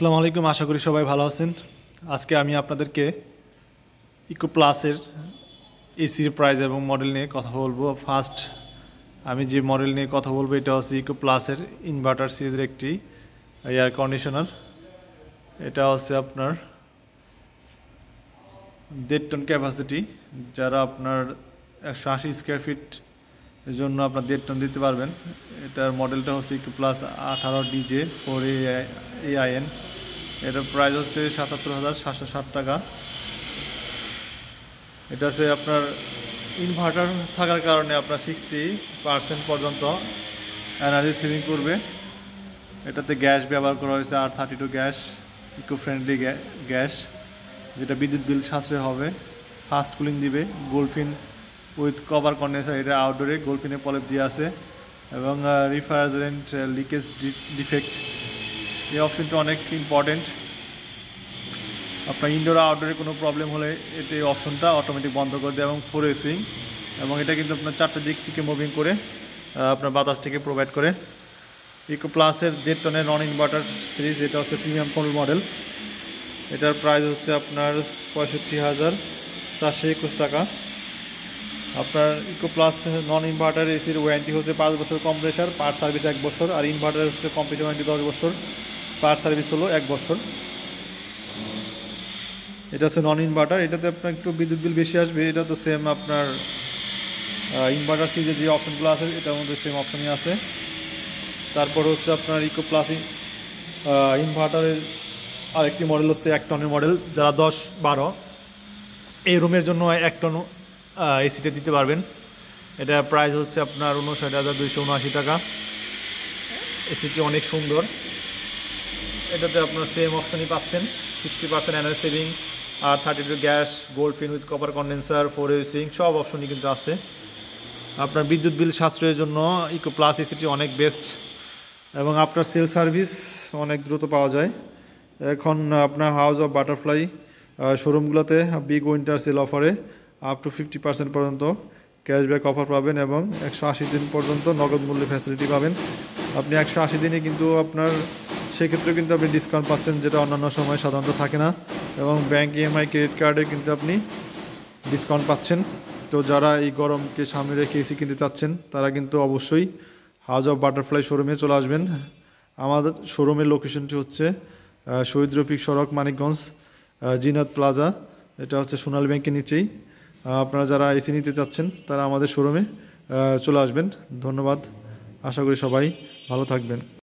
আসসালামু আলাইকুম, আশা করি সবাই ভালো আছেন। আজকে আমি আপনাদেরকে ইকো প্লাসের এসির প্রাইস এবং মডেল নিয়ে কথা বলবো। ফার্স্ট আমি যে মডেল নিয়ে কথা বলবো এটা হচ্ছে ইকো প্লাসের ইনভার্টার সিরিজের একটি এয়ার কন্ডিশনার। এটা হচ্ছে আপনার 1.5 টন ক্যাপাসিটি। যারা আপনার 180 স্কোয়ার ফিট এর জন্য আপনার 1.5 টন দিতে পারবেন। এটার মডেলটা হচ্ছে ইকো প্লাস 18DJ 4AIN। এটার প্রাইস হচ্ছে 77,760 টাকা। এটা হচ্ছে আপনার ইনভার্টার থাকার কারণে আপনার 60% পর্যন্ত এনার্জি সেভিং করবে। এটাতে গ্যাস ব্যবহার করা হয়েছে R32 gas, eco friendly gas, যেটা বিদ্যুৎ বিল সাশ্রয় হবে। ফাস্ট কুলিং দিবে। গোল্ডফিন উইথ কভার কন্ডেন্সার, এটা আউটডোরে গোল্ডফিনের প্রলেপ দিয়ে আছে। এবং রিফ্রিজারেন্ট লিকেজ ডিফেক্ট, এই অপশনটা অনেক ইম্পর্টেন্ট। আপনার ইনডোর আউটডোরে কোনো প্রবলেম হলে এতে অপশনটা অটোমেটিক বন্ধ করে দেয়। এবং 4 সুইং, এবং এটা কিন্তু আপনার 4টা দিক থেকে মুভিং করে আপনার বাতাসটিকে প্রোভাইড করে। ইকো প্লাসের 1.5 টনের নন ইনভার্টার সিরিজ, এটা হচ্ছে প্রিমিয়াম কোয়ালিটি মডেল। এটার প্রাইস হচ্ছে আপনার 65,421 টাকা। আপনার ইকো প্লাস নন ইনভার্টার এসির ওয়ারেন্টি হচ্ছে 5 বছর কম্প্রেসার, পার্ট সার্ভিস 1 বছর। আর ইনভার্টার হচ্ছে কম্প্রেসার ওয়ারেন্টি 10 বছর, পার্ট সার্ভিস হলো 1 বছর। এটা হচ্ছে নন ইনভার্টার। এটাতে আপনার একটু বিদ্যুৎ বিল বেশি আসবে। এটা তো সেম আপনার ইনভার্টার সিরিজে যে অপশনগুলো আছে এটার মধ্যে সেম অপশনই আছে। তারপর হচ্ছে আপনার ইকো প্লাস ইনভার্টারের আরেকটি মডেল হচ্ছে 1 টনের মডেল। যারা 10-12 এই রুমের জন্য 1 টন এসিটা দিতে পারবেন। এটা প্রাইস হচ্ছে আপনার 59,279 টাকা। এসিটি অনেক সুন্দর। এটাতে আপনার সেম অপশনই পাচ্ছেন, 60% এনার্জি সেভিং, আর 32 gas, goldfin with copper condenser, 4 swing, সব অপশনই কিন্তু আছে। আপনার বিদ্যুৎ বিল সাশ্রয়ের জন্য ইকো প্লাস এসিটি অনেক বেস্ট। এবং আপনার সেল সার্ভিস অনেক দ্রুত পাওয়া যায়। এখন আপনার হাউস অফ বাটারফ্লাই শোরুমগুলোতে বিগ উইন্টার সেল অফারে আপ টু 50% পর্যন্ত ক্যাশব্যাক অফার পাবেন এবং 180 দিন পর্যন্ত নগদ মূল্যে ফ্যাসিলিটি পাবেন। আপনি 180 দিনে কিন্তু আপনার সেক্ষেত্রে কিন্তু আপনি ডিসকাউন্ট পাচ্ছেন, যেটা অন্যান্য সময় সাধারণত থাকে না। এবং ব্যাঙ্ক EMI ক্রেডিট কার্ডে কিন্তু আপনি ডিসকাউন্ট পাচ্ছেন। তো যারা এই গরমকে সামনে রেখে এসি কিনতে চাচ্ছেন তারা কিন্তু অবশ্যই হাউস অফ বাটারফ্লাই শোরুমে চলে আসবেন। আমাদের শোরুমের লোকেশনটি হচ্ছে শহীদ রফিক সড়ক, মানিকগঞ্জ, জিনাত প্লাজা। এটা হচ্ছে সোনালী ব্যাংকের নিচেই। আপনারা যারা এসি নিতে চাচ্ছেন তারা আমাদের শোরুমে চলে আসবেন। ধন্যবাদ। আশা করি সবাই ভালো থাকবেন।